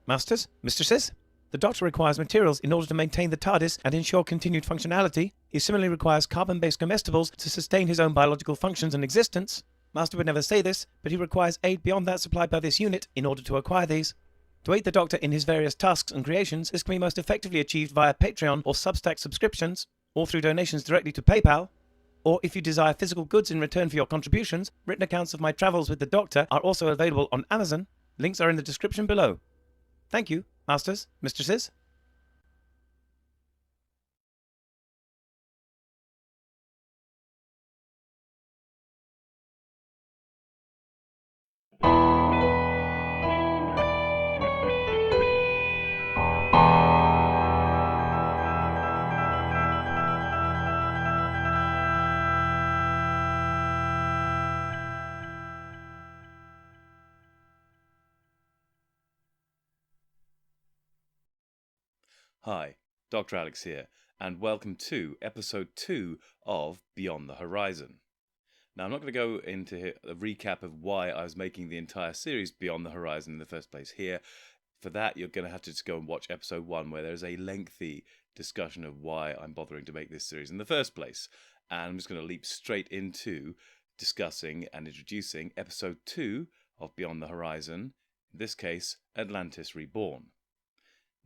Masters, mistresses, the Doctor requires materials in order to maintain the TARDIS and ensure continued functionality. He similarly requires carbon-based comestibles to sustain his own biological functions and existence. Master would never say this, but he requires aid beyond that supplied by this unit in order to acquire these. To aid the Doctor in his various tasks and creations, this can be most effectively achieved via Patreon or Substack subscriptions, or through donations directly to PayPal. Or if you desire physical goods in return for your contributions, written accounts of my travels with the Doctor are also available on Amazon. Links are in the description below. Thank you, masters, mistresses. Hi, Dr. Alex here, and welcome to episode 2 of Beyond the Horizon. Now, I'm not going to go into a recap of why I was making the entire series Beyond the Horizon in the first place here. For that, you're going to have to just go and watch episode 1, where there's a lengthy discussion of why I'm bothering to make this series in the first place. And I'm just going to leap straight into discussing and introducing episode 2 of Beyond the Horizon, in this case, Atlantis Reborn.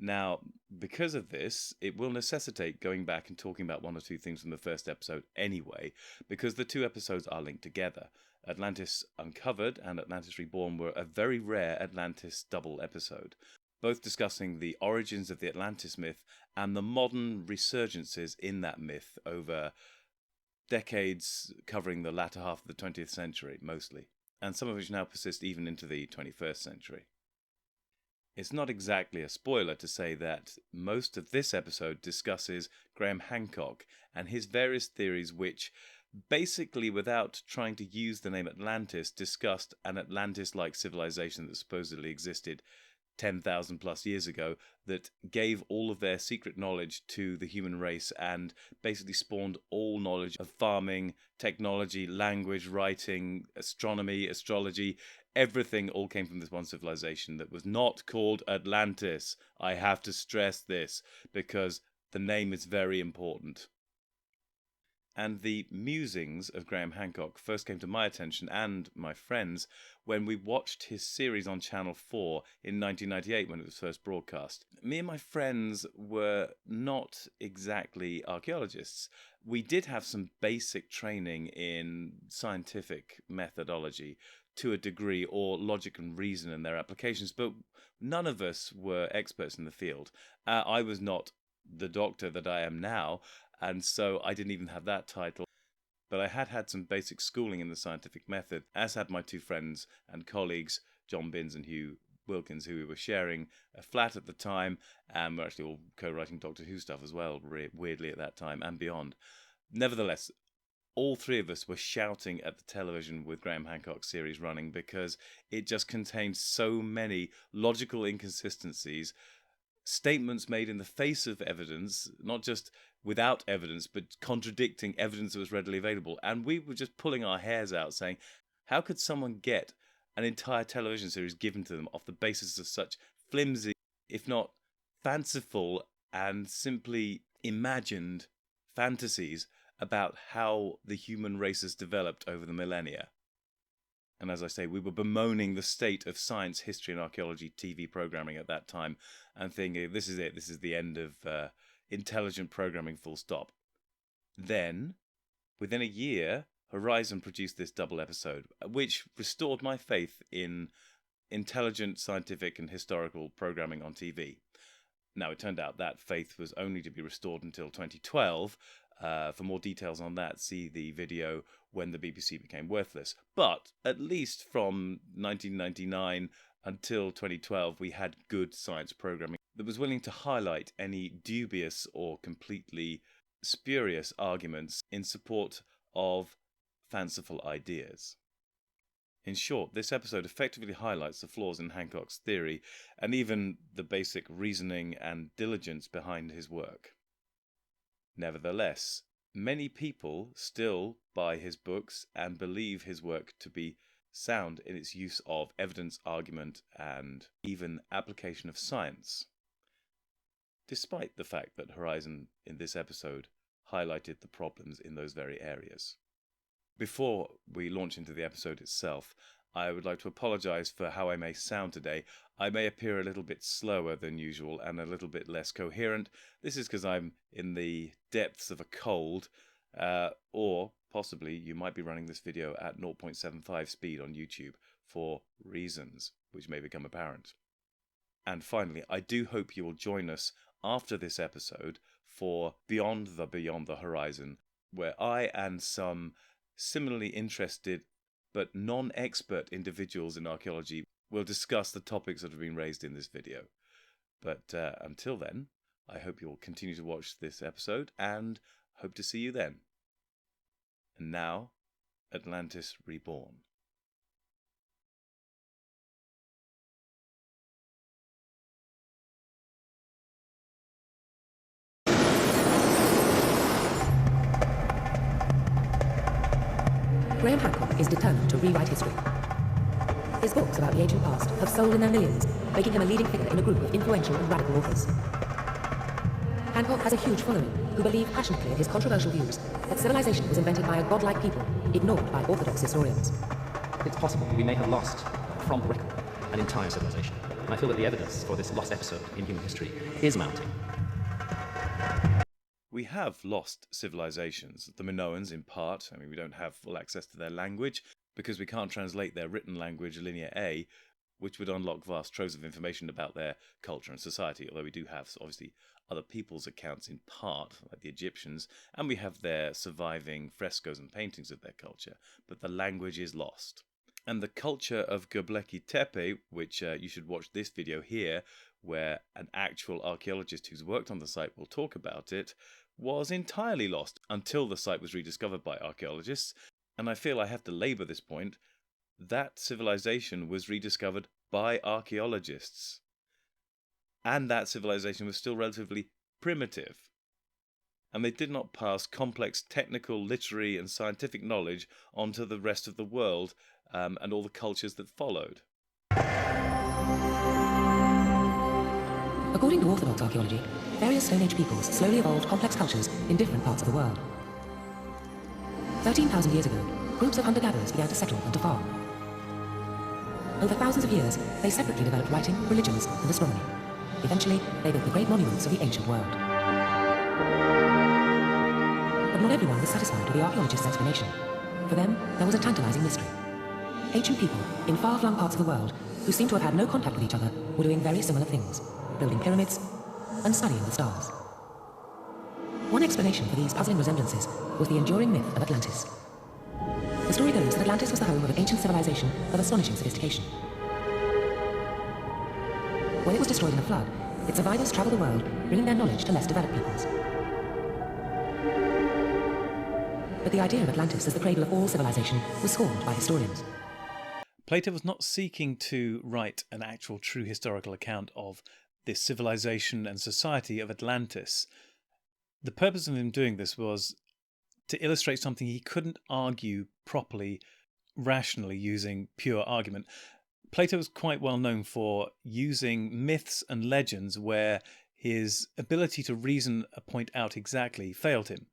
Now, because of this, it will necessitate going back and talking about one or two things from the first episode anyway, because the two episodes are linked together. Atlantis Uncovered and Atlantis Reborn were a very rare Atlantis double episode, both discussing the origins of the Atlantis myth and the modern resurgences in that myth over decades covering the latter half of the 20th century, mostly, and some of which now persist even into the 21st century. It's not exactly a spoiler to say that most of this episode discusses Graham Hancock and his various theories which, basically without trying to use the name Atlantis, discussed an Atlantis-like civilization that supposedly existed 10,000 plus years ago that gave all of their secret knowledge to the human race and basically spawned all knowledge of farming, technology, language, writing, astronomy, astrology. Everything all came from this one civilization that was not called Atlantis. I have to stress this because the name is very important. And the musings of Graham Hancock first came to my attention and my friends when we watched his series on Channel 4 in 1998 when it was first broadcast. Me and my friends were not exactly archaeologists. We did have some basic training in scientific methodology to a degree, or logic and reason in their applications, but none of us were experts in the field. I was not the doctor that I am now, and so I didn't even have that title. But I had some basic schooling in the scientific method, as had my two friends and colleagues, John Binns and Hugh Wilkins, who we were sharing a flat at the time, and we're actually all co-writing Doctor Who stuff as well, weirdly at that time and beyond. Nevertheless, all three of us were shouting at the television with Graham Hancock's series running because it just contained so many logical inconsistencies, statements made in the face of evidence, not just without evidence, but contradicting evidence that was readily available. And we were just pulling our hairs out saying, how could someone get an entire television series given to them off the basis of such flimsy, if not fanciful and simply imagined fantasies about how the human race has developed over the millennia? And as I say, we were bemoaning the state of science, history, and archaeology TV programming at that time and thinking, this is it, this is the end of intelligent programming, full stop. Then, within a year, Horizon produced this double episode, which restored my faith in intelligent scientific and historical programming on TV. Now, it turned out that faith was only to be restored until 2012. For more details on that, see the video When the BBC Became Worthless. But at least from 1999 until 2012, we had good science programming that was willing to highlight any dubious or completely spurious arguments in support of fanciful ideas. In short, this episode effectively highlights the flaws in Hancock's theory and even the basic reasoning and diligence behind his work. Nevertheless, many people still buy his books and believe his work to be sound in its use of evidence, argument, and even application of science, despite the fact that Horizon in this episode highlighted the problems in those very areas. Before we launch into the episode itself, I would like to apologise for how I may sound today. I may appear a little bit slower than usual and a little bit less coherent. This is because I'm in the depths of a cold, or possibly you might be running this video at 0.75 speed on YouTube for reasons which may become apparent. And finally, I do hope you will join us after this episode for Beyond the Horizon, where I and some similarly interested but non-expert individuals in archaeology will discuss the topics that have been raised in this video. But until then, I hope you'll continue to watch this episode and hope to see you then. And now, Atlantis Reborn. Graham Hancock is determined to rewrite history. His books about the ancient past have sold in their millions, making him a leading figure in a group of influential and radical authors. Hancock has a huge following who believe passionately in his controversial views that civilization was invented by a godlike people, ignored by orthodox historians. It's possible we may have lost, from the record, an entire civilization. And I feel that the evidence for this lost episode in human history is mounting. We have lost civilizations. The Minoans, in part. I mean, we don't have full access to their language because we can't translate their written language, Linear A, which would unlock vast troves of information about their culture and society, although we do have, obviously, other people's accounts in part, like the Egyptians, and we have their surviving frescoes and paintings of their culture, but the language is lost. And the culture of Göbekli Tepe, which you should watch this video here, where an actual archaeologist who's worked on the site will talk about it, was entirely lost until the site was rediscovered by archaeologists. And I feel I have to labour this point. That civilization was rediscovered by archaeologists. And that civilization was still relatively primitive. And they did not pass complex technical, literary and scientific knowledge onto the rest of the world and all the cultures that followed. According to orthodox archaeology, various Stone Age peoples slowly evolved complex cultures in different parts of the world. 13,000 years ago, groups of hunter-gatherers began to settle and to farm. Over thousands of years, they separately developed writing, religions, and astronomy. Eventually, they built the great monuments of the ancient world. But not everyone was satisfied with the archaeologists' explanation. For them, there was a tantalizing mystery. Ancient people, in far-flung parts of the world, who seemed to have had no contact with each other, were doing very similar things, building pyramids and studying the stars. One explanation for these puzzling resemblances was the enduring myth of Atlantis. The story goes that Atlantis was the home of an ancient civilization of astonishing sophistication. When it was destroyed in a flood, its survivors traveled the world, bringing their knowledge to less developed peoples. But the idea of Atlantis as the cradle of all civilization was scorned by historians. Plato was not seeking to write an actual true historical account of this civilization and society of Atlantis. The purpose of him doing this was to illustrate something he couldn't argue properly, rationally, using pure argument. Plato was quite well known for using myths and legends where his ability to reason a point out exactly failed him.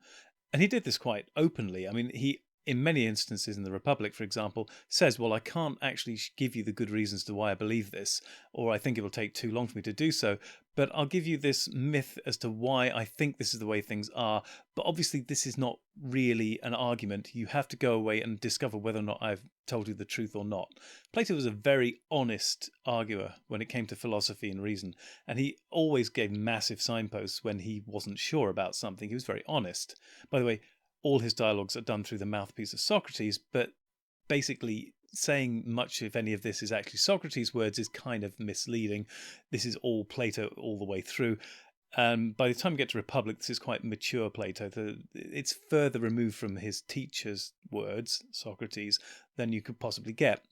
And he did this quite openly. I mean, he, in many instances in the Republic, for example, says, well, I can't actually give you the good reasons to why I believe this, or I think it will take too long for me to do so, but I'll give you this myth as to why I think this is the way things are. But obviously this is not really an argument. You have to go away and discover whether or not I've told you the truth or not. Plato was a very honest arguer when it came to philosophy and reason, and he always gave massive signposts when he wasn't sure about something. He was very honest. By the way, all his dialogues are done through the mouthpiece of Socrates, but basically saying much, if any of this is actually Socrates' words, is kind of misleading. This is all Plato all the way through. By the time you get to Republic, this is quite mature Plato. It's further removed from his teacher's words, Socrates, than you could possibly get.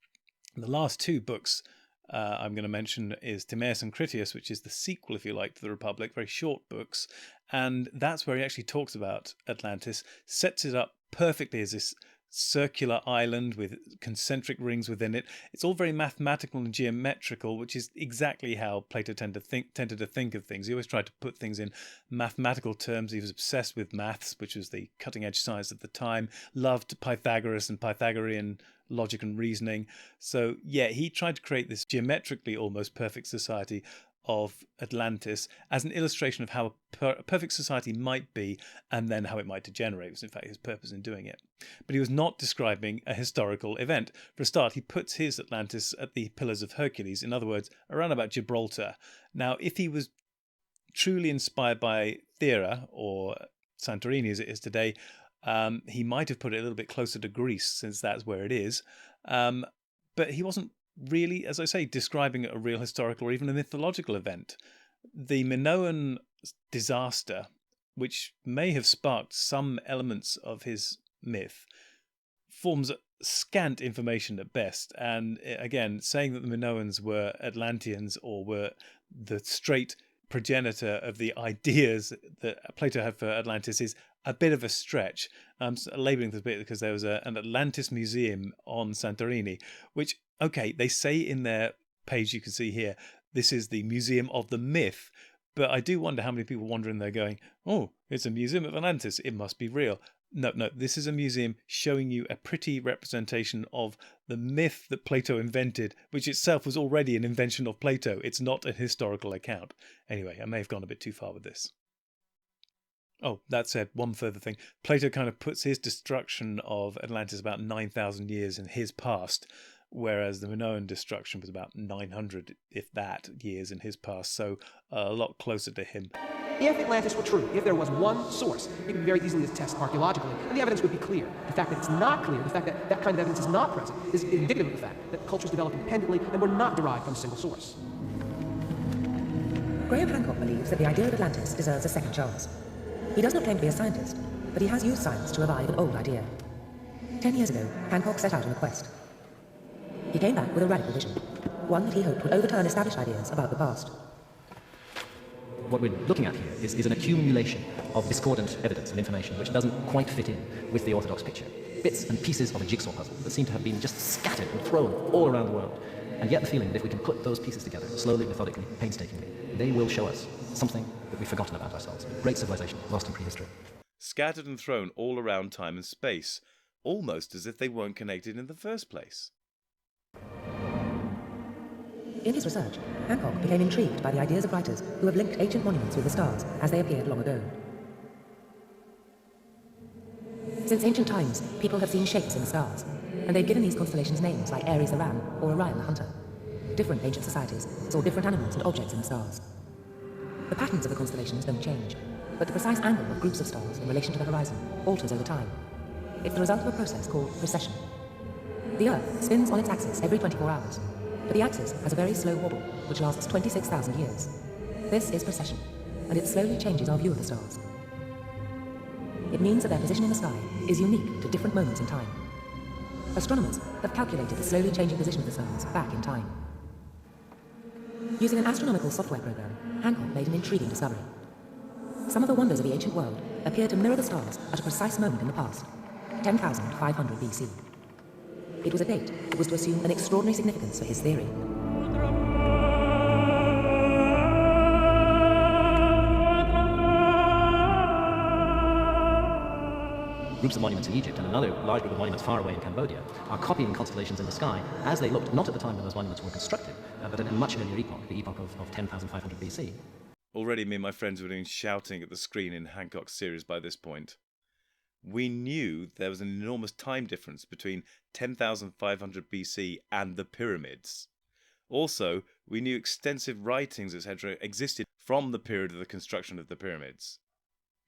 The last two books I'm going to mention is Timaeus and Critias, which is the sequel, if you like, to the Republic, very short books. And that's where he actually talks about Atlantis, sets it up perfectly as this circular island with concentric rings within it. It's all very mathematical and geometrical, which is exactly how Plato tended to think of things. He always tried to put things in mathematical terms. He was obsessed with maths, which was the cutting edge science at the time, loved Pythagoras and Pythagorean logic and reasoning. So yeah, he tried to create this geometrically almost perfect society of Atlantis as an illustration of how a perfect society might be, and then how it might degenerate was in fact his purpose in doing it. But he was not describing a historical event. For a start, he puts his Atlantis at the Pillars of Hercules, in other words, around about Gibraltar. Now, if he was truly inspired by Thera, or Santorini as it is today, he might have put it a little bit closer to Greece, since that's where it is. But he wasn't really, as I say, describing a real historical or even a mythological event. The Minoan disaster, which may have sparked some elements of his myth, forms scant information at best. And again, saying that the Minoans were Atlanteans or were the straight progenitor of the ideas that Plato had for Atlantis is a bit of a stretch. I'm labelling this bit because there was an Atlantis museum on Santorini, which, okay, they say in their page, you can see here, this is the Museum of the Myth. But I do wonder how many people wander in there going, oh, it's a museum of Atlantis, it must be real. No, this is a museum showing you a pretty representation of the myth that Plato invented, which itself was already an invention of Plato. It's not a historical account. Anyway, I may have gone a bit too far with this. Oh, that said, one further thing. Plato kind of puts his destruction of Atlantis about 9,000 years in his past, whereas the Minoan destruction was about 900, if that, years in his past, so a lot closer to him. If Atlantis were true, if there was one source, it could be very easily test archaeologically, and the evidence would be clear. The fact that it's not clear, the fact that that kind of evidence is not present, is indicative of the fact that cultures developed independently and were not derived from a single source. Graham Hancock believes that the idea of Atlantis deserves a second chance. He does not claim to be a scientist, but he has used science to revive an old idea. 10 years ago, Hancock set out on a quest. He came back with a radical vision, one that he hoped would overturn established ideas about the past. What we're looking at here is an accumulation of discordant evidence and information which doesn't quite fit in with the orthodox picture. Bits and pieces of a jigsaw puzzle that seem to have been just scattered and thrown all around the world. And yet the feeling that if we can put those pieces together, slowly, methodically, painstakingly, they will show us something that we've forgotten about ourselves. A great civilization lost in prehistory. Scattered and thrown all around time and space, almost as if they weren't connected in the first place. In his research, Hancock became intrigued by the ideas of writers who have linked ancient monuments with the stars as they appeared long ago. Since ancient times, people have seen shapes in the stars, and they've given these constellations names like Aries the ram or Orion the hunter. Different ancient societies saw different animals and objects in the stars. The patterns of the constellations don't change, but the precise angle of groups of stars in relation to the horizon alters over time. It's the result of a process called precession. The Earth spins on its axis every 24 hours, but the axis has a very slow wobble, which lasts 26,000 years. This is precession, and it slowly changes our view of the stars. It means that their position in the sky is unique to different moments in time. Astronomers have calculated the slowly changing position of the stars back in time. Using an astronomical software program, Hancock made an intriguing discovery. Some of the wonders of the ancient world appear to mirror the stars at a precise moment in the past, 10,500 BC. It was a date that was to assume an extraordinary significance for his theory. Groups of monuments in Egypt and another large group of monuments far away in Cambodia are copying constellations in the sky as they looked, not at the time when those monuments were constructed, but at a much earlier epoch, the epoch of 10,500 BC. Already me and my friends were doing shouting at the screen in Hancock's series by this point. We knew there was an enormous time difference between 10,500 BC and the pyramids. Also, we knew extensive writings, etc., existed from the period of the construction of the pyramids.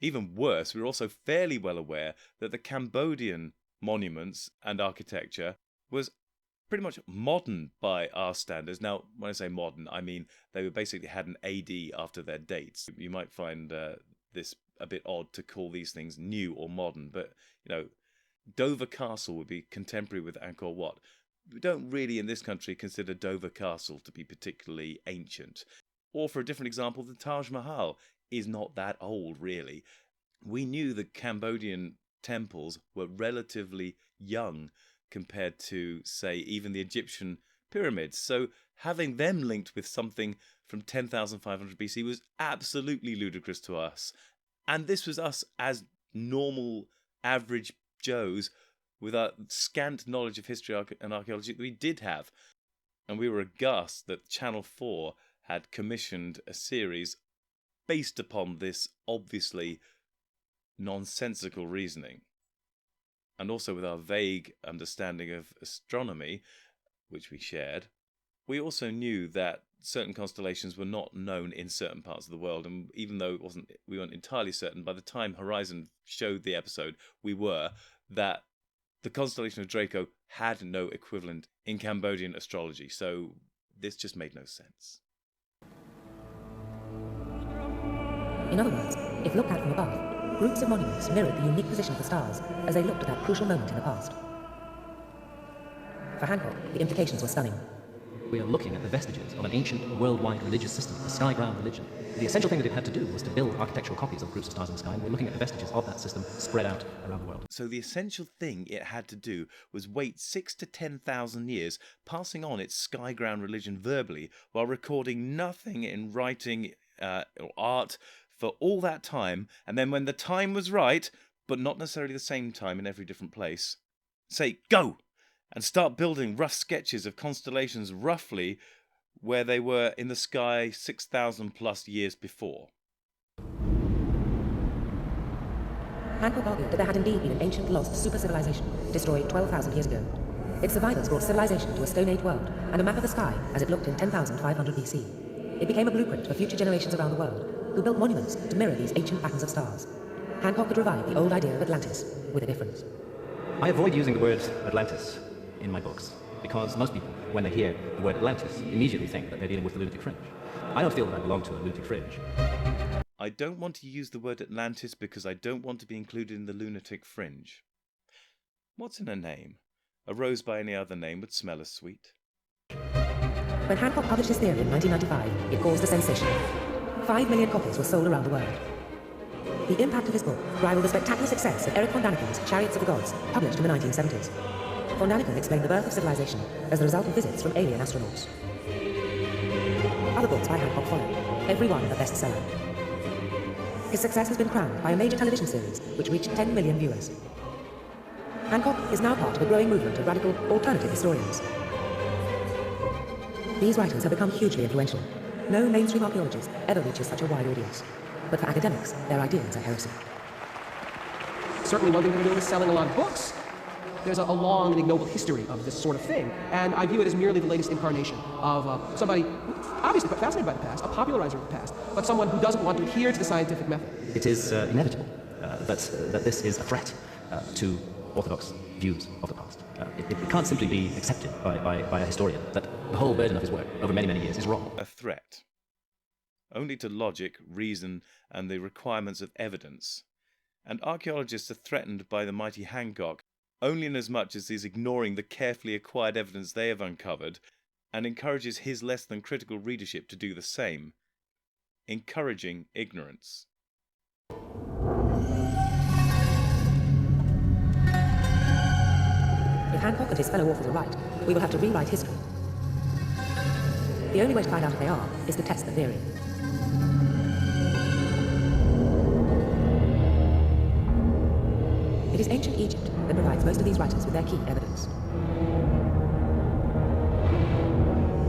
Even worse, we were also fairly well aware that the Cambodian monuments and architecture was pretty much modern by our standards. Now, when I say modern, I mean they were basically had an AD after their dates. You might find this a bit odd to call these things new or modern, but, you know, Dover Castle would be contemporary with Angkor Wat. We don't really in this country consider Dover Castle to be particularly ancient. Or for a different example, the Taj Mahal is not that old, really. We knew the Cambodian temples were relatively young compared to, say, even the Egyptian pyramids. So having them linked with something from 10,500 BC was absolutely ludicrous to us. And this was us as normal, average Joes with our scant knowledge of history and archaeology that we did have. And we were aghast that Channel 4 had commissioned a series based upon this obviously nonsensical reasoning. And also with our vague understanding of astronomy, which we shared, we also knew that certain constellations were not known in certain parts of the world. And even though we weren't entirely certain, by the time Horizon showed the episode, we were, that the constellation of Draco had no equivalent in Cambodian astrology. So this just made no sense. In other words, if looked at from above, groups of monuments mirrored the unique position of the stars as they looked at that crucial moment in the past. For Hancock, the implications were stunning. We are looking at the vestiges of an ancient worldwide religious system, a sky-ground religion. The essential thing that it had to do was to build architectural copies of groups of stars in the sky, and we're looking at the vestiges of that system spread out around the world. So the essential thing it had to do was wait 6,000 to 10,000 years, passing on its sky-ground religion verbally, while recording nothing in writing or art for all that time, and then when the time was right, but not necessarily the same time in every different place, say, go! And start building rough sketches of constellations roughly where they were in the sky 6,000 plus years before. Hancock argued that there had indeed been an ancient lost super-civilization destroyed 12,000 years ago. Its survivors brought civilization to a Stone Age world and a map of the sky as it looked in 10,500 BC. It became a blueprint for future generations around the world who built monuments to mirror these ancient patterns of stars. Hancock could revive the old idea of Atlantis with a difference. I avoid using the word Atlantis in my books, because most people, when they hear the word Atlantis, immediately think that they're dealing with the lunatic fringe. I don't feel that I belong to a lunatic fringe. I don't want to use the word Atlantis because I don't want to be included in the lunatic fringe. What's in a name? A rose by any other name would smell as sweet. When Hancock published his theory in 1995, it caused a sensation. 5 million copies were sold around the world. The impact of his book rivaled the spectacular success of Eric von Daniken's Chariots of the Gods, published in the 1970s. Von Daniken explained the birth of civilization as the result of visits from alien astronauts. Other books by Hancock followed, every one a bestseller. His success has been crowned by a major television series which reached 10 million viewers. Hancock is now part of a growing movement of radical, alternative historians. These writers have become hugely influential. No mainstream archaeologist ever reaches such a wide audience. But for academics, their ideas are heresy. Certainly one thing they're doing is selling a lot of books. There's a long and ignoble history of this sort of thing, and I view it as merely the latest incarnation of somebody obviously quite fascinated by the past, a popularizer of the past, but someone who doesn't want to adhere to the scientific method. It is inevitable that this is a threat to orthodox views of the past. It can't simply be accepted by a historian that the whole burden of his work over many, many years is wrong. A threat. Only to logic, reason, and the requirements of evidence. And archaeologists are threatened by the mighty Hancock only inasmuch as he's ignoring the carefully acquired evidence they have uncovered and encourages his less than critical readership to do the same, encouraging ignorance. If Hancock and his fellow authors are right, we will have to rewrite history. The only way to find out if they are is to test the theory. It is ancient Egypt that provides most of these writers with their key evidence.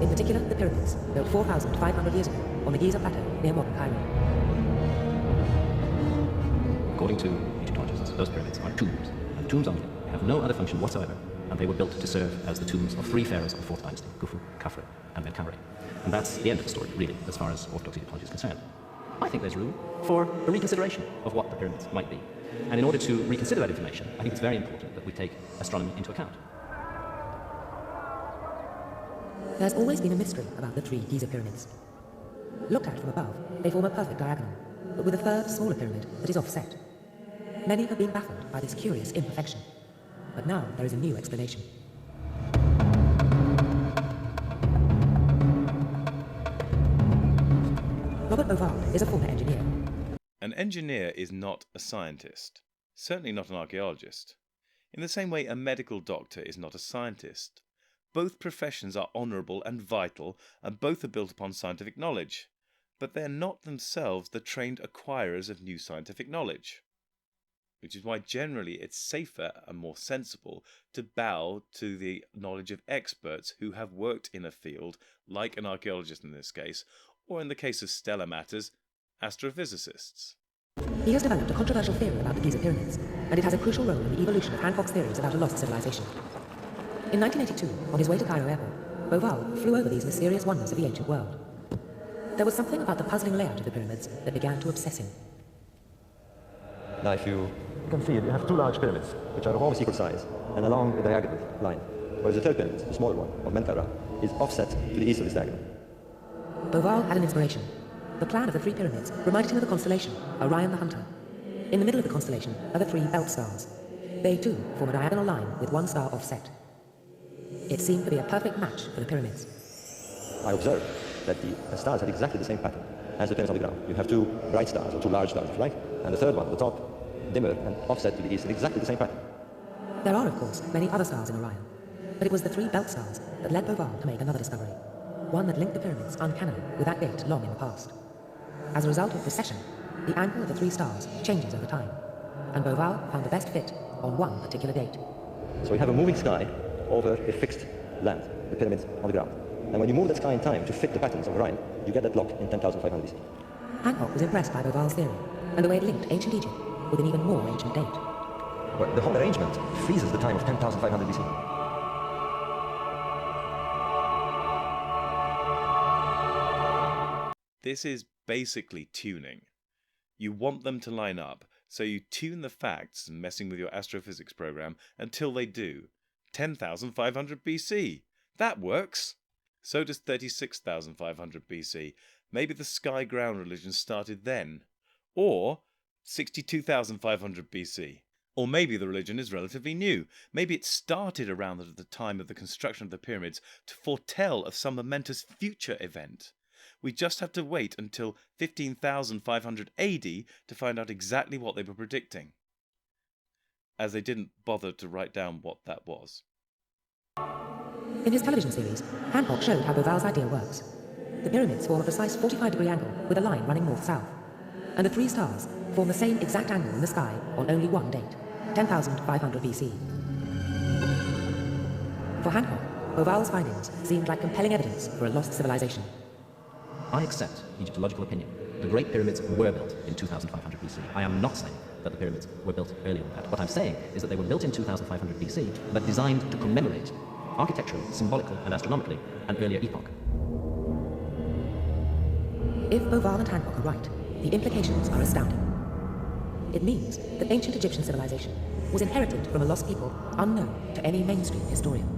In particular, the pyramids, built 4,500 years ago on the Giza Plateau near modern Cairo. According to Egyptologists, those pyramids are tombs, and tombs only. They have no other function whatsoever, and they were built to serve as the tombs of 3 pharaohs of the 4th dynasty, Khufu, Khafre, and Menkaure. And that's the end of the story, really, as far as Orthodox Egyptology is concerned. I think there's room for a reconsideration of what the pyramids might be. And in order to reconsider that information, I think it's very important that we take astronomy into account. There's always been a mystery about the 3 Giza pyramids. Looked at from above, they form a perfect diagonal, but with a third, smaller pyramid that is offset. Many have been baffled by this curious imperfection, but now there is a new explanation. Robert Bovard is a former engineer. An engineer is not a scientist, certainly not an archaeologist. In the same way, a medical doctor is not a scientist. Both professions are honourable and vital, and both are built upon scientific knowledge, but they're not themselves the trained acquirers of new scientific knowledge. Which is why generally it's safer and more sensible to bow to the knowledge of experts who have worked in a field, like an archaeologist in this case, or in the case of stellar matters, astrophysicists. He has developed a controversial theory about the Giza pyramids, and it has a crucial role in the evolution of Hancock's theories about a lost civilization. In 1982, on his way to Cairo airport, Beauval flew over these mysterious wonders of the ancient world. There was something about the puzzling layout of the pyramids that began to obsess him. Now if you can see it, you have two large pyramids, which are of almost equal size, and along a diagonal line, whereas the third pyramid, the smaller one, of Menkaure, is offset to the east of this diagonal. Beauval had an inspiration. The plan of the three pyramids reminded him of the constellation, Orion the Hunter. In the middle of the constellation are the three belt stars. They too form a diagonal line with one star offset. It seemed to be a perfect match for the pyramids. I observed that the stars had exactly the same pattern as the pyramids on the ground. You have two bright stars, or two large stars, if you like, and the third one at the top, dimmer and offset to the east, in exactly the same pattern. There are, of course, many other stars in Orion, but it was the three belt stars that led Beauval to make another discovery, one that linked the pyramids uncannily with that date long in the past. As a result of precession, the angle of the three stars changes over time, and Beauval found the best fit on one particular date. So we have a moving sky over a fixed land, the pyramids on the ground. And when you move that sky in time to fit the patterns of Orion, you get that lock in 10,500 BC. Hancock was impressed by Beauval's theory, and the way it linked ancient Egypt with an even more ancient date. But the whole arrangement freezes the time of 10,500 BC. This is basically tuning. You want them to line up, so you tune the facts, messing with your astrophysics program, until they do. 10,500 BC. That works. So does 36,500 BC. Maybe the sky-ground religion started then. Or 62,500 BC. Or maybe the religion is relatively new. Maybe it started around the time of the construction of the pyramids to foretell of some momentous future event. We just have to wait until 15,500 AD to find out exactly what they were predicting, as they didn't bother to write down what that was. In his television series, Hancock showed how Beauval's idea works. The pyramids form a precise 45-degree angle with a line running north-south, and the three stars form the same exact angle in the sky on only one date, 10,500 BC. For Hancock, Beauval's findings seemed like compelling evidence for a lost civilization. I accept Egyptological opinion. The Great Pyramids were built in 2500 BC. I am not saying that the pyramids were built earlier than that. What I'm saying is that they were built in 2500 BC, but designed to commemorate, architecturally, symbolically, and astronomically, an earlier epoch. If Beauval and Hancock are right, the implications are astounding. It means that ancient Egyptian civilization was inherited from a lost people unknown to any mainstream historian.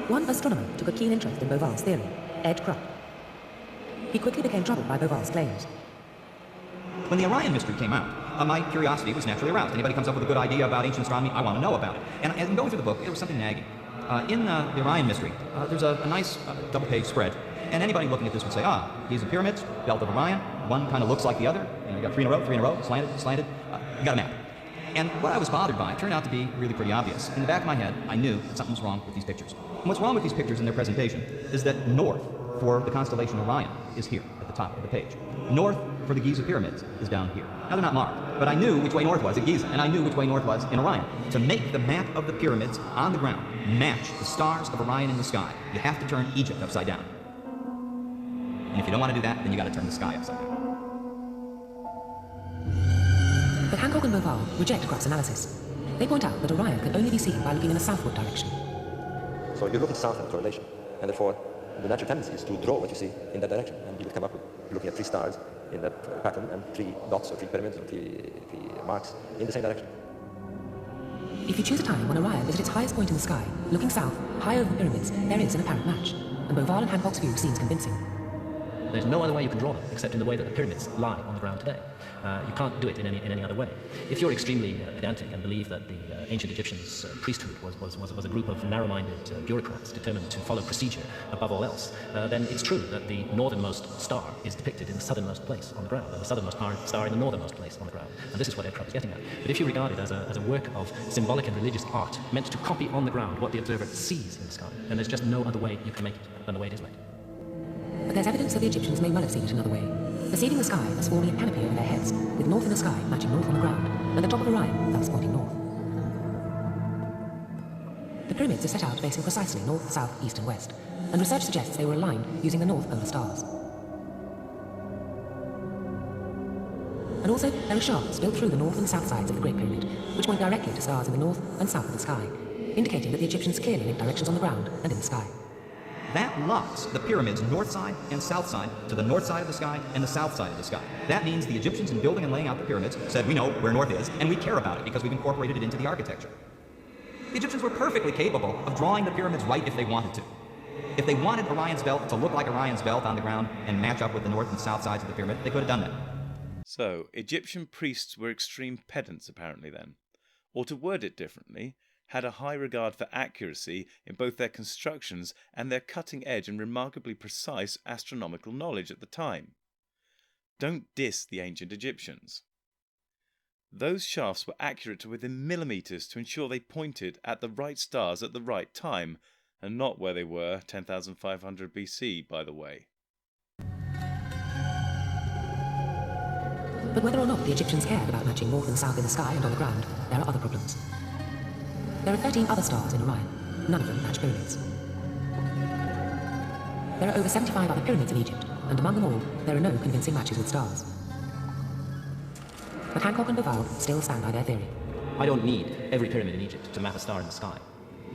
One astronomer took a keen interest in Beauval's theory, Ed Krupp. He quickly became troubled by Beauval's claims. When the Orion Mystery came out, my curiosity was naturally aroused. Anybody comes up with a good idea about ancient astronomy, I want to know about it. And as I'm going through the book, there was something nagging. In the Orion Mystery, there's a nice double-page spread. And anybody looking at this would say, Giza pyramids, belt of Orion, one kind of looks like the other. You got three in a row, slanted, you got a map. And what I was bothered by turned out to be really pretty obvious. In the back of my head, I knew that something was wrong with these pictures. And what's wrong with these pictures in their presentation is that north for the constellation Orion is here at the top of the page. North for the Giza pyramids is down here. Now they're not marked, but I knew which way north was at Giza, and I knew which way north was in Orion. To make the map of the pyramids on the ground match the stars of Orion in the sky, you have to turn Egypt upside down. And if you don't want to do that, then you got to turn the sky upside down. But Hancock and Beauval reject Krupp's analysis. They point out that Orion can only be seen by looking in a southward direction. So you look at south and correlation, and therefore the natural tendency is to draw what you see in that direction, and you will come up with looking at three stars in that pattern, and three dots or three pyramids or three marks in the same direction. If you choose a time when Orion is at its highest point in the sky, looking south, high over the pyramids, there is an apparent match, and Beauval and Hancock's view seems convincing. There's no other way you can draw them except in the way that the pyramids lie on the ground today. You can't do it in any other way. If you're extremely pedantic and believe that the ancient Egyptians' priesthood was a group of narrow-minded bureaucrats determined to follow procedure above all else, then it's true that the northernmost star is depicted in the southernmost place on the ground, and the southernmost star in the northernmost place on the ground. And this is what aircraft is getting at. But if you regard it as a work of symbolic and religious art meant to copy on the ground what the observer sees in the sky, then there's just no other way you can make it than the way it is made. But there's evidence that the Egyptians may well have seen it another way, perceiving the sky as forming a canopy over their heads, with north in the sky matching north on the ground, and the top of Orion thus pointing north. The pyramids are set out facing precisely north, south, east and west, and research suggests they were aligned using the north polar stars. And also, there are shafts built through the north and south sides of the Great Pyramid, which point directly to stars in the north and south of the sky, indicating that the Egyptians clearly linked directions on the ground and in the sky. That locks the pyramid's north side and south side to the north side of the sky and the south side of the sky. That means the Egyptians, in building and laying out the pyramids, said, we know where north is, and we care about it because we've incorporated it into the architecture. The Egyptians were perfectly capable of drawing the pyramids right if they wanted to. If they wanted Orion's belt to look like Orion's belt on the ground and match up with the north and south sides of the pyramid, they could have done that. So, Egyptian priests were extreme pedants apparently then. Or to word it differently, had a high regard for accuracy in both their constructions and their cutting-edge and remarkably precise astronomical knowledge at the time. Don't diss the ancient Egyptians. Those shafts were accurate to within millimetres to ensure they pointed at the right stars at the right time, and not where they were 10,500 BC, by the way. But whether or not the Egyptians cared about matching north and south in the sky and on the ground, there are other problems. There are 13 other stars in Orion. None of them match pyramids. There are over 75 other pyramids in Egypt, and among them all, there are no convincing matches with stars. But Hancock and Boval still stand by their theory. I don't need every pyramid in Egypt to map a star in the sky.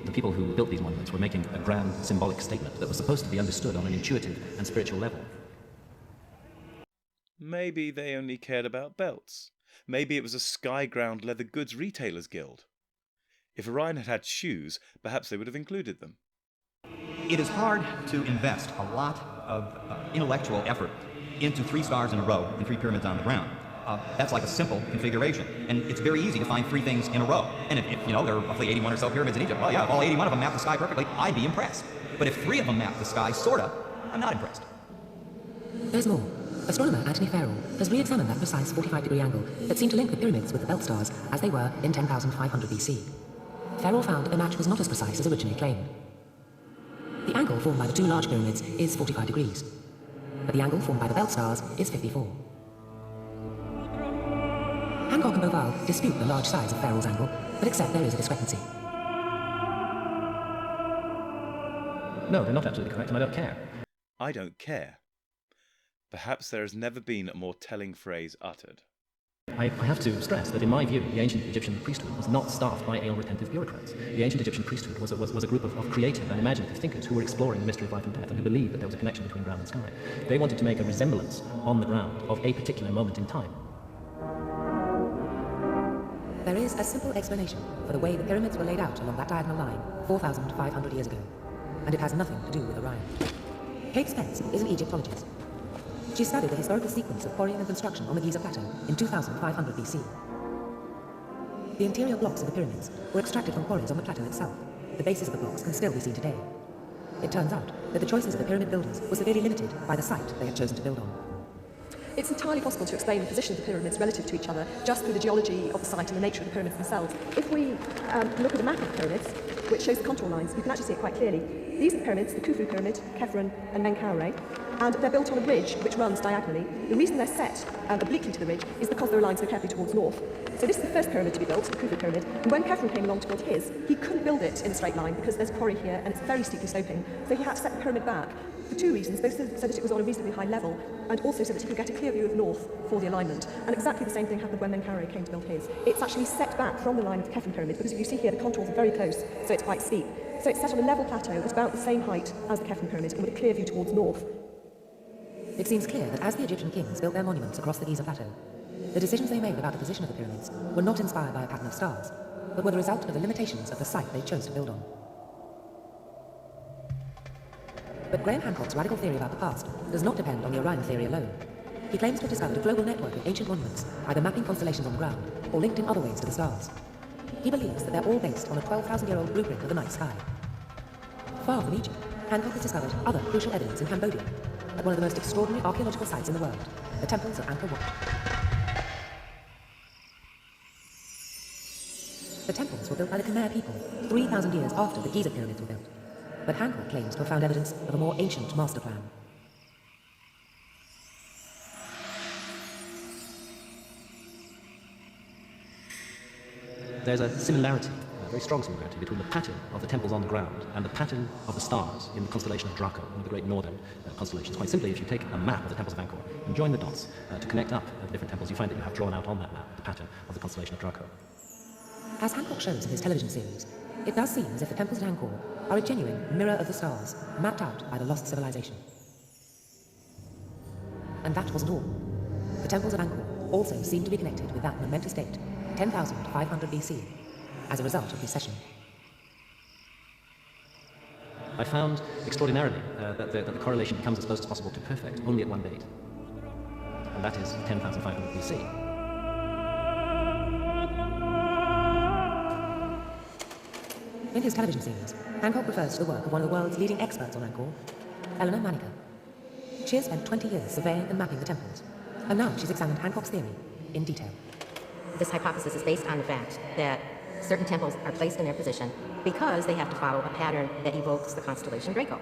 The people who built these monuments were making a grand symbolic statement that was supposed to be understood on an intuitive and spiritual level. Maybe they only cared about belts. Maybe it was a sky-ground leather goods retailers guild. If Orion had had shoes, perhaps they would have included them. It is hard to invest a lot of intellectual effort into 3 stars in a row and 3 pyramids on the ground. That's like a simple configuration, and it's very easy to find 3 things in a row. And if there are roughly 81 or so pyramids in Egypt, well, yeah, if all 81 of them map the sky perfectly, I'd be impressed. But if 3 of them map the sky, sorta, I'm not impressed. There's more. Astronomer Anthony Farrell has re-examined that precise 45-degree angle that seemed to link the pyramids with the belt stars as they were in 10,500 BC. Farrell found the match was not as precise as originally claimed. The angle formed by the 2 large pyramids is 45 degrees, but the angle formed by the belt stars is 54. Hancock and Boval dispute the large size of Farrell's angle, but accept there is a discrepancy. No, they're not absolutely correct, and I don't care. I don't care. Perhaps there has never been a more telling phrase uttered. I have to stress that in my view, the ancient Egyptian priesthood was not staffed by ale-retentive bureaucrats. The ancient Egyptian priesthood was a group of creative and imaginative thinkers who were exploring the mystery of life and death and who believed that there was a connection between ground and sky. They wanted to make a resemblance on the ground of a particular moment in time. There is a simple explanation for the way the pyramids were laid out along that diagonal line 4,500 years ago, and it has nothing to do with Orion. Kate Spence is an Egyptologist. She studied the historical sequence of quarrying and construction on the Giza Plateau in 2500 BC. The interior blocks of the pyramids were extracted from quarries on the plateau itself. The bases of the blocks can still be seen today. It turns out that the choices of the pyramid builders were severely limited by the site they had chosen to build on. It's entirely possible to explain the position of the pyramids relative to each other just through the geology of the site and the nature of the pyramids themselves. If we look at a map of the pyramids, which shows the contour lines, you can actually see it quite clearly. These are the pyramids, the Khufu Pyramid, Khephren and Menkaure, and they're built on a ridge which runs diagonally. The reason they're set obliquely to the ridge is because they're aligned so carefully towards north. So this is the first pyramid to be built, the Khufu Pyramid, and when Khephren came along to build his, he couldn't build it in a straight line because there's a quarry here and it's very steeply sloping, so he had to set the pyramid back. For 2 reasons, both so that it was on a reasonably high level, and also so that he could get a clear view of north for the alignment. And exactly the same thing happened when Menkaure came to build his. It's actually set back from the line of the Khephren Pyramid, because if you see here, the contours are very close, so it's quite steep. So it's set on a level plateau at about the same height as the Khephren Pyramid, and with a clear view towards north. It seems clear that as the Egyptian kings built their monuments across the Giza Plateau, the decisions they made about the position of the pyramids were not inspired by a pattern of stars, but were the result of the limitations of the site they chose to build on. But Graham Hancock's radical theory about the past does not depend on the Orion theory alone. He claims to have discovered a global network of ancient monuments, either mapping constellations on the ground or linked in other ways to the stars. He believes that they're all based on a 12,000-year-old blueprint of the night sky. Far from Egypt, Hancock has discovered other crucial evidence in Cambodia, at one of the most extraordinary archaeological sites in the world, the temples of Angkor Wat. The temples were built by the Khmer people 3,000 years after the Giza pyramids were built, but Hancock claims to have found evidence of a more ancient master plan. There's a similarity, a very strong similarity, between the pattern of the temples on the ground and the pattern of the stars in the constellation of Draco, one of the great northern constellations. Quite simply, if you take a map of the temples of Angkor and join the dots to connect up the different temples, you find that you have drawn out on that map the pattern of the constellation of Draco. As Hancock shows in his television series, it does seem as if the temples at Angkor are a genuine mirror of the stars, mapped out by the lost civilization. And that wasn't all. The temples of Angkor also seem to be connected with that momentous date, 10,500 BC, as a result of this session. I found extraordinarily that the correlation becomes as close as possible to perfect only at one date, and that is 10,500 BC. In his television series, Hancock refers to the work of one of the world's leading experts on Angkor, Eleanor Manica. She has spent 20 years surveying and mapping the temples, and now she's examined Hancock's theory in detail. This hypothesis is based on the fact that certain temples are placed in their position because they have to follow a pattern that evokes the constellation Draco.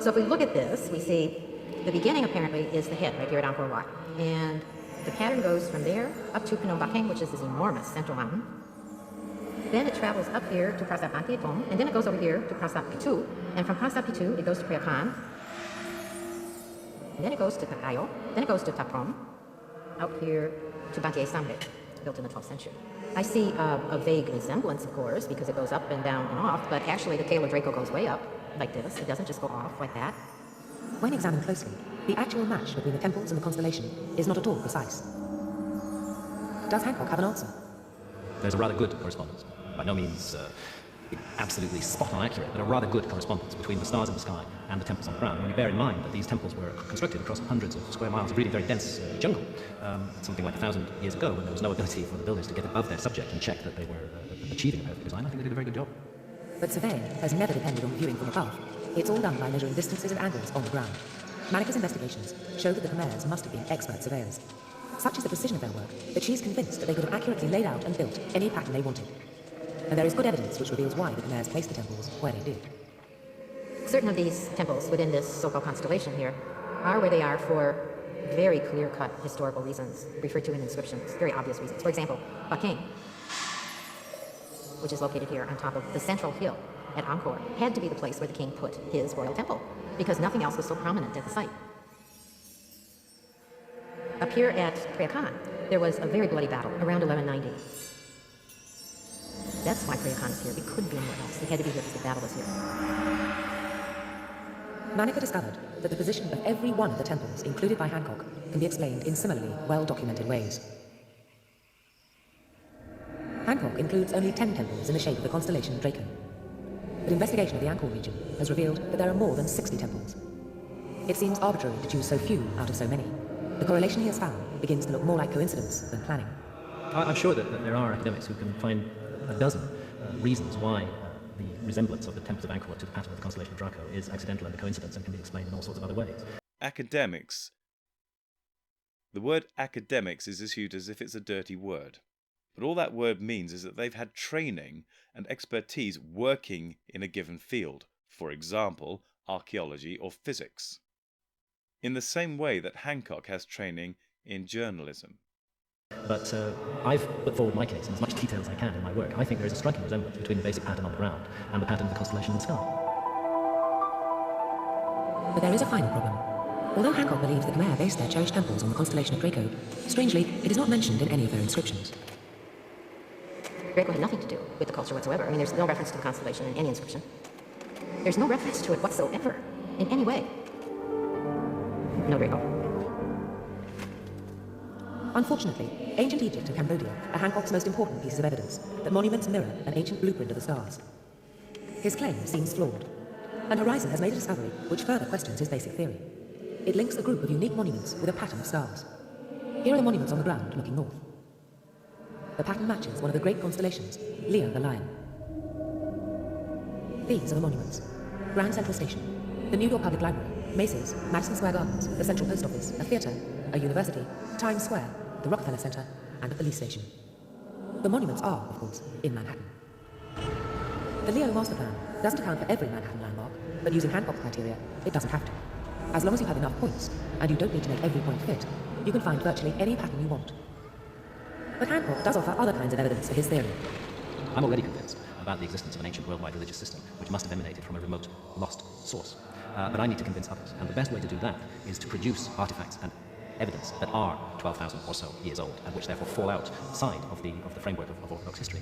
So if we look at this, we see the beginning apparently is the head right here at Angkor Wat. And the pattern goes from there up to Phnom Baking, which is this enormous central mountain. Then it travels up here to Prasat Antietam, and then it goes over here to Prasat Pitu, and from Prasat Pitu it goes to Preah Khan, and then it goes to Takayo, then it goes to Taprom, out here to Bantier Samrit, built in the 12th century. I see a vague resemblance, of course, because it goes up and down and off, but actually the tail of Draco goes way up, like this. It doesn't just go off like that. When examined closely, the actual match between the temples and the constellation is not at all precise. Does Hancock have an answer? There's a rather good correspondence. By no means absolutely spot-on accurate, but a rather good correspondence between the stars in the sky and the temples on the ground. When you bear in mind that these temples were constructed across hundreds of square miles of really very dense jungle, something like 1,000 years ago, when there was no ability for the builders to get above their subject and check that they were achieving a perfect design, I think they did a very good job. But surveying has never depended on viewing from above. It's all done by measuring distances and angles on the ground. Manica's investigations show that the Khmers must have been expert surveyors. Such is the precision of their work that she's convinced that they could have accurately laid out and built any pattern they wanted. And there is good evidence which reveals why the Khmers placed the temples where they did. Certain of these temples within this so-called constellation here are where they are for very clear-cut historical reasons, referred to in inscriptions, very obvious reasons. For example, Baking, which is located here on top of the central hill at Angkor, had to be the place where the king put his royal temple, because nothing else was so prominent at the site. Up here at Preah Khan, there was a very bloody battle around 1190. That's why Preah Khan is here. It couldn't be anywhere else. It had to be here because the battle was here. Manica discovered that the position of every one of the temples included by Hancock can be explained in similarly well-documented ways. Hancock includes only 10 temples in the shape of the constellation Draco. But investigation of the Angkor region has revealed that there are more than 60 temples. It seems arbitrary to choose so few out of so many. The correlation he has found begins to look more like coincidence than planning. I'm sure that there are academics who can find a dozen reasons why the resemblance of the temples of Angkor to the pattern of the constellation of Draco is accidental and a coincidence and can be explained in all sorts of other ways. Academics. The word academics is issued as if it's a dirty word. But all that word means is that they've had training and expertise working in a given field, for example, archaeology or physics. In the same way that Hancock has training in journalism. But I've put forward my case in as much detail as I can in my work. I think there is a striking resemblance between the basic pattern on the ground and the pattern of the constellation in the sky. But there is a final problem. Although Hancock believes that Khmer based their cherished temples on the constellation of Draco, strangely, it is not mentioned in any of their inscriptions. Draco had nothing to do with the culture whatsoever. I mean, there's no reference to the constellation in any inscription. There's no reference to it whatsoever, in any way. No Draco. Unfortunately, ancient Egypt and Cambodia are Hancock's most important pieces of evidence that monuments mirror an ancient blueprint of the stars. His claim seems flawed. and Horizon has made a discovery which further questions his basic theory. It links a group of unique monuments with a pattern of stars. Here are the monuments on the ground looking north. The pattern matches one of the great constellations, Leo the Lion. These are the monuments: Grand Central Station, the New York Public Library, Macy's, Madison Square Gardens, the Central Post Office, a theatre, a university, Times Square, the Rockefeller Center, and a police station. The monuments are, of course, in Manhattan. The Leo Master Plan doesn't account for every Manhattan landmark, but using Hancock criteria, it doesn't have to. As long as you have enough points, and you don't need to make every point fit, you can find virtually any pattern you want. But Hancock does offer other kinds of evidence for his theory. I'm already convinced about the existence of an ancient worldwide religious system which must have emanated from a remote, lost source. But I need to convince others, and the best way to do that is to produce artifacts and evidence that are 12,000 or so years old, and which therefore fall outside of the framework of Orthodox history.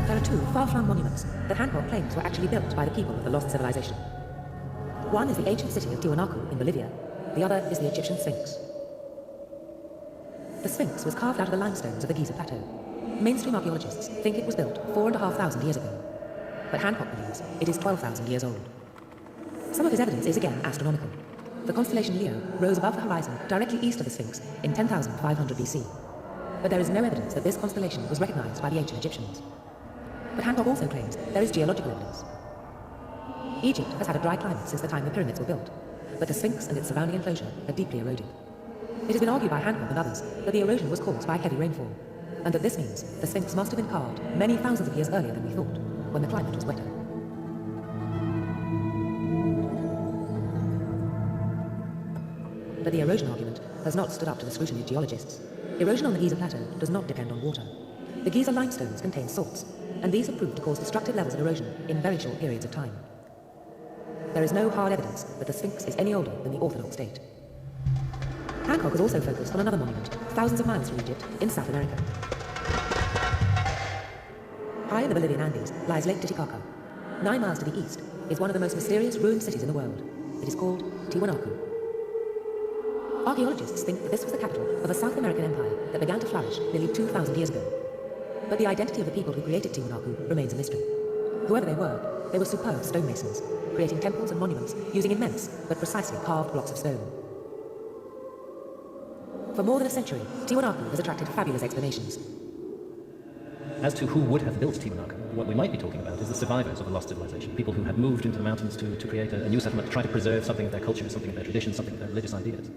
There are two far-flung monuments that Hancock claims were actually built by the people of the lost civilization. One is the ancient city of Tiwanaku in Bolivia, the other is the Egyptian Sphinx. The Sphinx was carved out of the limestones of the Giza Plateau. Mainstream archaeologists think it was built 4,500 years ago, but Hancock believes it is 12,000 years old. Some of his evidence is again astronomical. The constellation Leo rose above the horizon directly east of the Sphinx in 10,500 BC, but there is no evidence that this constellation was recognized by the ancient Egyptians. But Hancock also claims there is geological evidence. Egypt has had a dry climate since the time the pyramids were built, but the Sphinx and its surrounding enclosure are deeply eroded. It has been argued by Hancock and others that the erosion was caused by heavy rainfall, and that this means the Sphinx must have been carved many thousands of years earlier than we thought, when the climate was wetter. But the erosion argument has not stood up to the scrutiny of geologists. Erosion on the Giza Plateau does not depend on water. The Giza limestones contain salts, and these have proved to cause destructive levels of erosion in very short periods of time. There is no hard evidence that the Sphinx is any older than the Orthodox date. Hancock has also focused on another monument, thousands of miles from Egypt, in South America. High in the Bolivian Andes lies Lake Titicaca. 9 miles to the east is one of the most mysterious ruined cities in the world. It is called Tiwanaku. Archaeologists think that this was the capital of a South American empire that began to flourish nearly 2,000 years ago. But the identity of the people who created Tiwanaku remains a mystery. Whoever they were superb stonemasons, creating temples and monuments using immense but precisely carved blocks of stone. For more than a century, Tiwanaku has attracted fabulous explanations. As to who would have built Tiwanaku, what we might be talking about is the survivors of the lost civilization, people who had moved into the mountains to create a new settlement, to try to preserve something of their culture, something of their traditions, something of their religious ideas.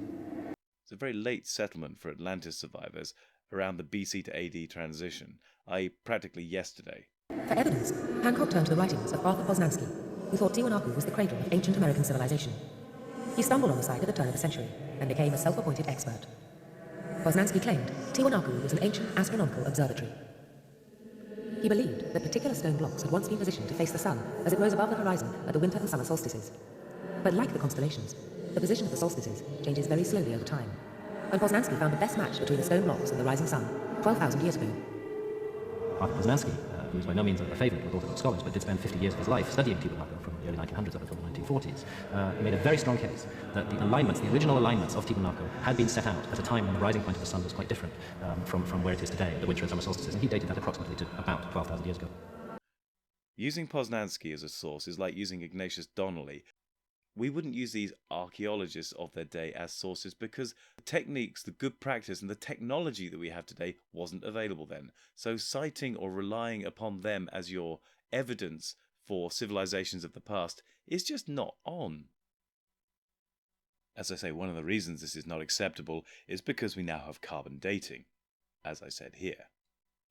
It's a very late settlement for Atlantis survivors around the BC to AD transition, i.e. practically yesterday. For evidence, Hancock turned to the writings of Arthur Poznański, who thought Tiwanaku was the cradle of ancient American civilization. He stumbled on the site at the turn of the century and became a self-appointed expert. Poznański claimed Tiwanaku was an ancient astronomical observatory. He believed that particular stone blocks had once been positioned to face the sun as it rose above the horizon at the winter and summer solstices. But like the constellations, the position of the solstices changes very slowly over time, and Poznański found the best match between the stone blocks and the rising sun 12,000 years ago. Arthur Poznański, who was by no means a favourite with Orthodox scholars, but did spend 50 years of his life studying Tiwanaku from the early 1900s up until the 1940s, made a very strong case that the alignments, the original alignments of Tiwanaku had been set out at a time when the rising point of the sun was quite different from where it is today, the winter and summer solstices, and he dated that approximately to about 12,000 years ago. Using Poznański as a source is like using Ignatius Donnelly. We wouldn't use these archaeologists of their day as sources because the techniques, the good practice and the technology that we have today wasn't available then. So citing or relying upon them as your evidence for civilizations of the past is just not on. As I say, one of the reasons this is not acceptable is because we now have carbon dating, as I said here.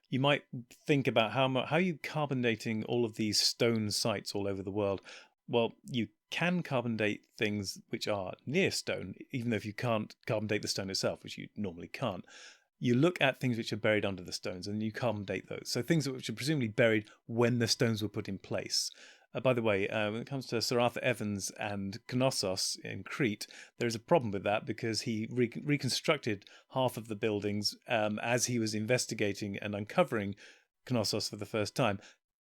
You might think about how are you carbon dating all of these stone sites all over the world? Well, you can carbon date things which are near stone, even though if you can't carbon date the stone itself, which you normally can't. You look at things which are buried under the stones and you carbon date those. So things which are presumably buried when the stones were put in place. By the way, when it comes to Sir Arthur Evans and Knossos in Crete, there is a problem with that because he reconstructed half of the buildings as he was investigating and uncovering Knossos for the first time.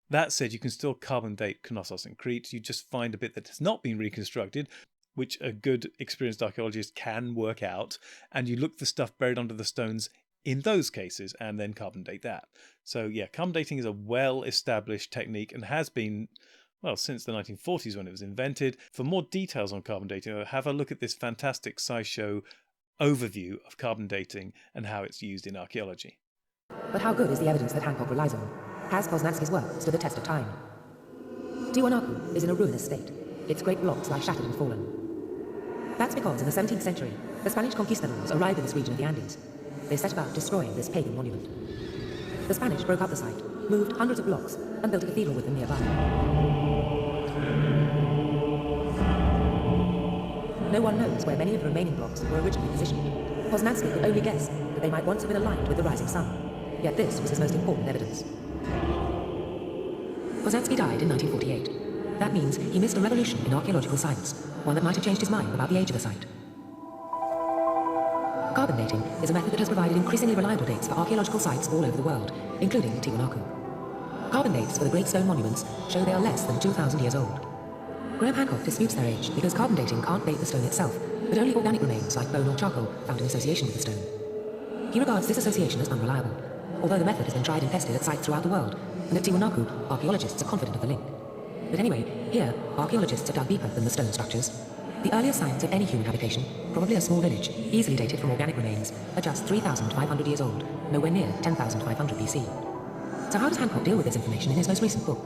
That said, you can still carbon date Knossos and Crete. You just find a bit that has not been reconstructed, which a good experienced archaeologist can work out, and you look for stuff buried under the stones in those cases and then carbon date that. So yeah, carbon dating is a well-established technique and has been well, since the 1940s when it was invented. For more details on carbon dating, have a look at this fantastic SciShow overview of carbon dating and how it's used in archaeology. But how good is the evidence that Hancock relies on? Has Poznański's work stood the test of time? Tiwanaku is in a ruinous state. Its great blocks lie shattered and fallen. That's because in the 17th century, the Spanish conquistadors arrived in this region of the Andes. They set about destroying this pagan monument. The Spanish broke up the site, moved hundreds of blocks, and built a cathedral with them nearby. No one knows where many of the remaining blocks were originally positioned. Poznański could only guess that they might once have been aligned with the rising sun. Yet this was his most important evidence. Poznański died in 1948. That means he missed a revolution in archaeological science, one that might have changed his mind about the age of the site. Carbon dating is a method that has provided increasingly reliable dates for archaeological sites all over the world, including Tiwanaku. Carbon dates for the Great Stone monuments show they are less than 2,000 years old. Graham Hancock disputes their age because carbon dating can't date the stone itself, but only organic remains like bone or charcoal found in association with the stone. He regards this association as unreliable, although the method has been tried and tested at sites throughout the world, and at Tiwanaku, archaeologists are confident of the link. But anyway, here, archaeologists have dug deeper than the stone structures. The earliest signs of any human habitation, probably a small village, easily dated from organic remains, are just 3,500 years old, nowhere near 10,500 BC. So how does Hancock deal with this information in his most recent book?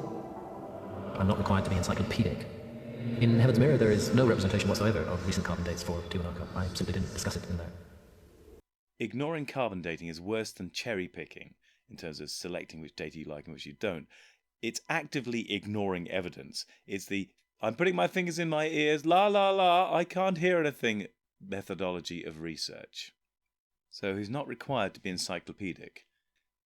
I'm not required to be encyclopedic. In Heaven's Mirror, there is no representation whatsoever of recent carbon dates for Tiwanaku. I simply didn't discuss it in there. Ignoring carbon dating is worse than cherry picking in terms of selecting which data you like and which you don't. It's actively ignoring evidence. It's the I'm putting my fingers in my ears, la la la, I can't hear anything methodology of research. So he's not required to be encyclopedic,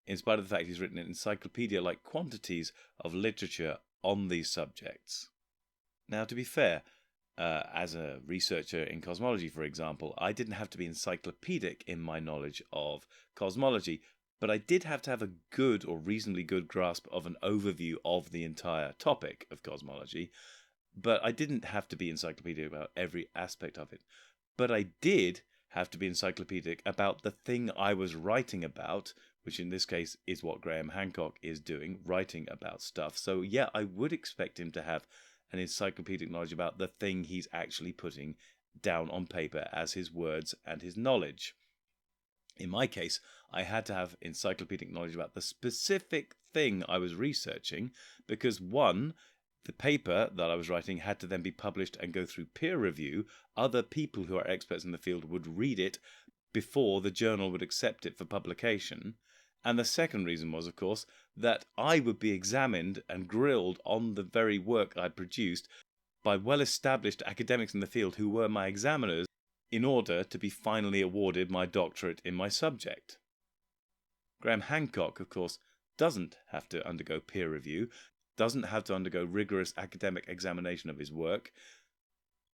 in spite of the fact he's written an encyclopedia-like quantities of literature on these subjects. Now, to be fair, as a researcher in cosmology, for example, I didn't have to be encyclopedic in my knowledge of cosmology, but I did have to have a good or reasonably good grasp of an overview of the entire topic of cosmology. But I didn't have to be encyclopedic about every aspect of it. But I did have to be encyclopedic about the thing I was writing about, which in this case is what Graham Hancock is doing, writing about stuff. So yeah, I would expect him to have an encyclopedic knowledge about the thing he's actually putting down on paper as his words and his knowledge. In my case, I had to have encyclopedic knowledge about the specific thing I was researching because, one, the paper that I was writing had to then be published and go through peer review. Other people who are experts in the field would read it before the journal would accept it for publication. And the second reason was, of course, that I would be examined and grilled on the very work I produced by well-established academics in the field who were my examiners in order to be finally awarded my doctorate in my subject. Graham Hancock, of course, doesn't have to undergo peer review, doesn't have to undergo rigorous academic examination of his work.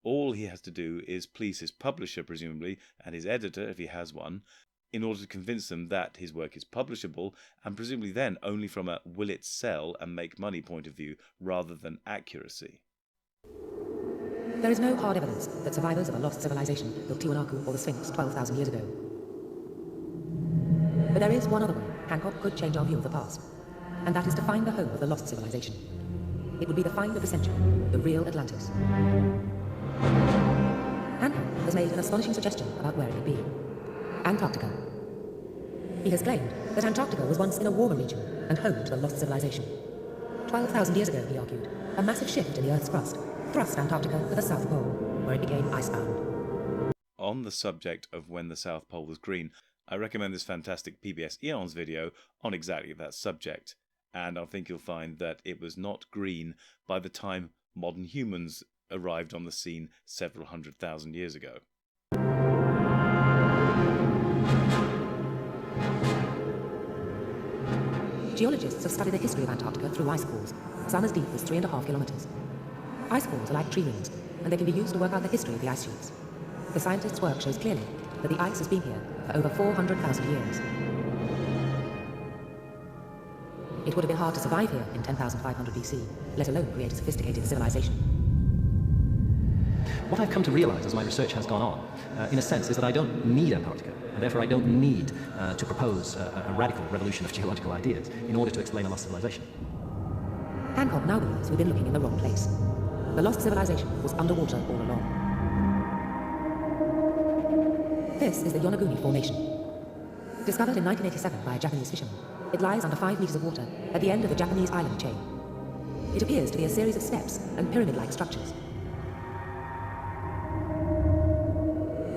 All he has to do is please his publisher, presumably, and his editor, if he has one, in order to convince them that his work is publishable, and presumably then only from a will it sell and make money point of view rather than accuracy. There is no hard evidence that survivors of a lost civilization built Tiwanaku or the Sphinx 12,000 years ago. But there is one other way Hancock could change our view of the past, and that is to find the home of the lost civilization. It would be the find of the century, the real Atlantis. Hancock has made an astonishing suggestion about where it could be. Antarctica. He has claimed that Antarctica was once in a warmer region and home to the lost civilization. 12,000 years ago, he argued, a massive shift in the Earth's crust thrust Antarctica to the South Pole, where it became icebound. On the subject of when the South Pole was green, I recommend this fantastic PBS Eons video on exactly that subject, and I think you'll find that it was not green by the time modern humans arrived on the scene several 100,000 years ago. Geologists have studied the history of Antarctica through ice cores, some as deep as 3.5 kilometers. Ice cores are like tree rings, and they can be used to work out the history of the ice sheets. The scientists' work shows clearly that the ice has been here for over 400,000 years. It would have been hard to survive here in 10,500 BC, let alone create a sophisticated civilization. What I've come to realize as my research has gone on, in a sense, is that I don't need Antarctica, and therefore I don't need to propose a radical revolution of geological ideas in order to explain a lost civilization. Hancock now believes we've been looking in the wrong place. The lost civilization was underwater all along. This is the Yonaguni Formation. Discovered in 1987 by a Japanese fisherman, it lies under 5 meters of water at the end of the Japanese island chain. It appears to be a series of steps and pyramid-like structures.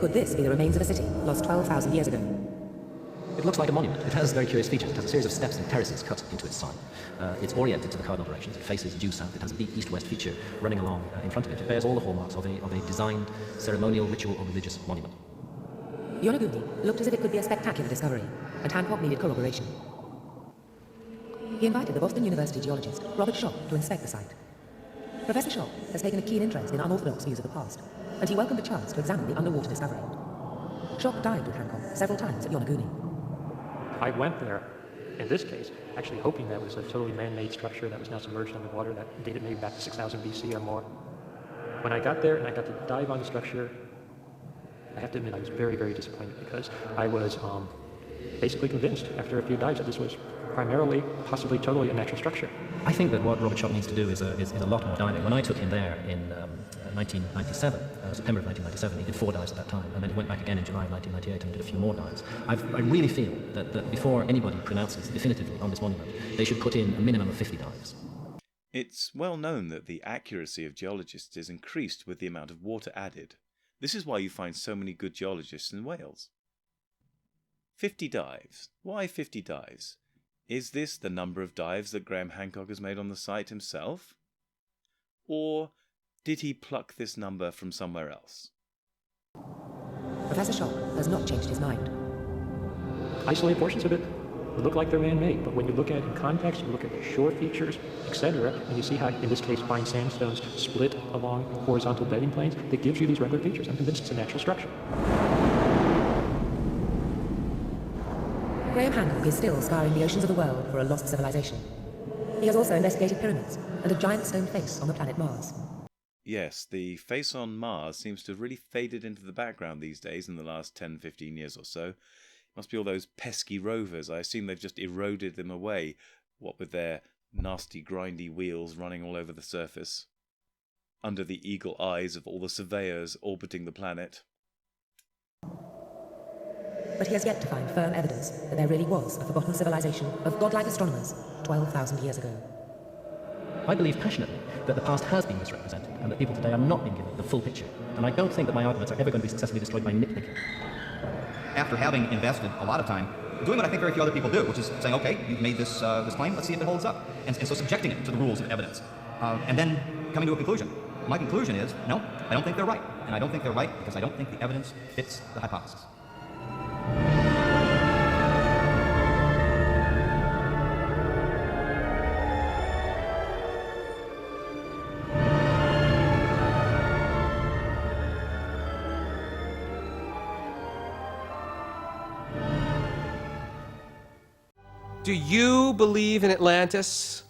Could this be the remains of a city lost 12,000 years ago? It looks like a monument. It has very curious features. It has a series of steps and terraces cut into its side. It's oriented to the cardinal directions. It faces due south. It has a deep east-west feature running along in front of it. It bears all the hallmarks of a designed ceremonial, ritual, or religious monument. Yonaguni looked as if it could be a spectacular discovery, and Hancock needed corroboration. He invited the Boston University geologist, Robert Schock, to inspect the site. Professor Schock has taken a keen interest in unorthodox views of the past, and he welcomed the chance to examine the underwater discovery. Schock dined with Hancock several times at Yonaguni. I went there, in this case, actually hoping that it was a totally man-made structure that was now submerged underwater that dated maybe back to 6000 BC or more. When I got there and I got to dive on the structure, I have to admit I was very, very disappointed because I was basically convinced after a few dives that this was primarily, possibly totally a natural structure. I think that what Robert Schock needs to do is a lot more diving. When I took him there in 1997, September of 1997, he did 4 dives at that time, and then he went back again in July of 1998 and did a few more dives. I really feel that before anybody pronounces definitively on this monument, they should put in a minimum of 50 dives. It's well known that the accuracy of geologists is increased with the amount of water added. This is why you find so many good geologists in Wales. 50 dives. Why 50 dives? Is this the number of dives that Graham Hancock has made on the site himself? Or did he pluck this number from somewhere else? Professor Schock has not changed his mind. Isolated portions of it look like they're man-made, but when you look at it in context, you look at the shore features, etc., and you see how, in this case, fine sandstones split along horizontal bedding planes, that gives you these regular features. I'm convinced it's a natural structure. Graham Hancock is still scouring the oceans of the world for a lost civilization. He has also investigated pyramids and a giant stone face on the planet Mars. Yes, the face on Mars seems to have really faded into the background these days in the last 10-15 years or so. It must be all those pesky rovers. I assume they've just eroded them away, what with their nasty grindy wheels running all over the surface, under the eagle eyes of all the surveyors orbiting the planet. But he has yet to find firm evidence that there really was a forgotten civilization of godlike astronomers 12,000 years ago. I believe passionately that the past has been misrepresented and that people today are not being given the full picture. And I don't think that my arguments are ever going to be successfully destroyed by nitpicking. After having invested a lot of time doing what I think very few other people do, which is saying, okay, you've made this claim, let's see if it holds up. And so subjecting it to the rules of evidence. And then coming to a conclusion. My conclusion is, no, I don't think they're right. And I don't think they're right because I don't think the evidence fits the hypothesis. Do you believe in Atlantis?